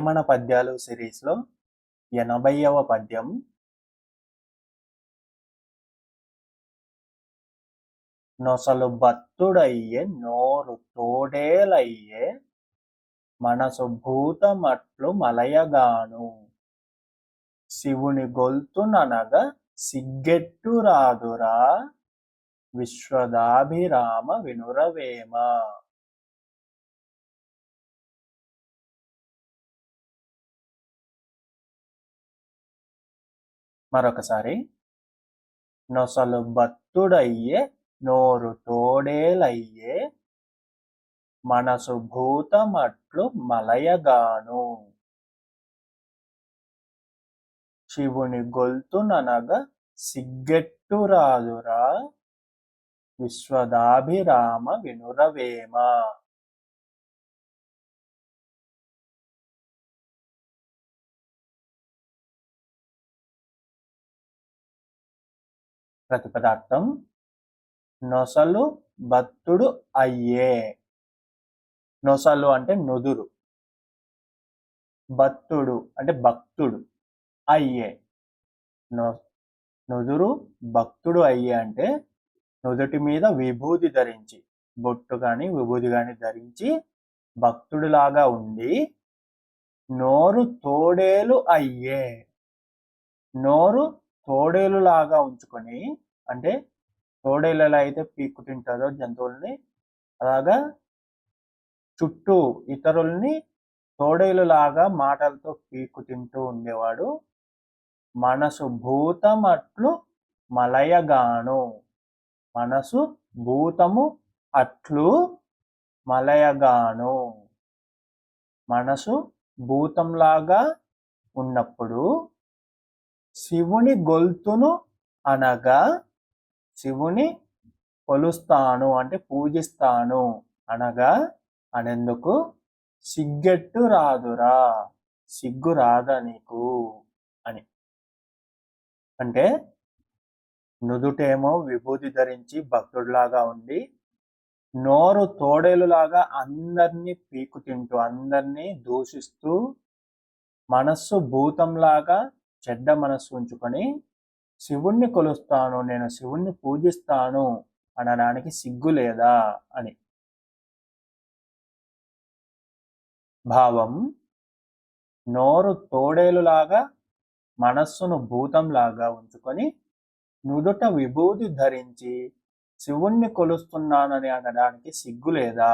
వేమన పద్యాలు సిరీస్లో 80వ పద్యం. నొసలు బత్తుడయ్యే నోరు తోడేలయ్యే మనసు భూతమట్లు మలయగాను శివుని గొల్తుననగ సిగ్గెట్టు రాదురా విశ్వదాభిరామ వినురవేమ. మరొకసారి. నొసలు బత్తుడయ్యే నోరు తోడేలయ్యే మనసు భూతమట్లు మలయగాను శివుని గొల్తుననగ సిగ్గెట్టు రాదురా విశ్వదాభిరామ వినురవేమ. ప్రతిపదార్థం. నొసలు బత్తుడు అయ్యే. నొసలు అంటే నుదురు, బత్తుడు అంటే భక్తుడు, అయ్యే నుదురు భక్తుడు అయ్యే అంటే నుదుటి మీద విభూది ధరించి, బొట్టు కానీ విభూది కానీ ధరించి భక్తుడిలాగా ఉండి, నోరు తోడేలు అయ్యే. నోరు తోడేలు లాగా ఉంచుకొని, అంటే తోడేలు ఎలా అయితే పీక్కు తింటారో జంతువుల్ని, అలాగా చుట్టూ ఇతరుల్ని తోడేలు లాగా మాటలతో పీక్కు తింటూ ఉండేవాడు. మనసు భూతమట్లు మలయగాను. మనసు భూతము అట్లు మలయగాను. మనసు భూతంలాగా ఉన్నప్పుడు శివుని గొల్తును అనగా, శివుని కొలుస్తాను అంటే పూజిస్తాను అనగా అనేందుకు సిగ్గెట్టు రాదురా, సిగ్గు రాదా నీకు అని. అంటే నుదుటేమో విభూతి ధరించి భక్తుడిలాగా ఉండి, నోరు తోడేలులాగా అందరినీ పీకు తింటూ, అందరినీ దూషిస్తూ, మనస్సు భూతంలాగా చెడ్డ మనస్సు ఉంచుకొని శివుణ్ణి కొలుస్తాను, నేను శివుణ్ణి పూజిస్తాను అనడానికి సిగ్గు లేదా అని. భావం. నోరు తోడేలులాగా మనస్సును భూతంలాగా ఉంచుకొని నుదుట విభూతి ధరించి శివుణ్ణి కొలుస్తున్నానని అనడానికి సిగ్గు లేదా.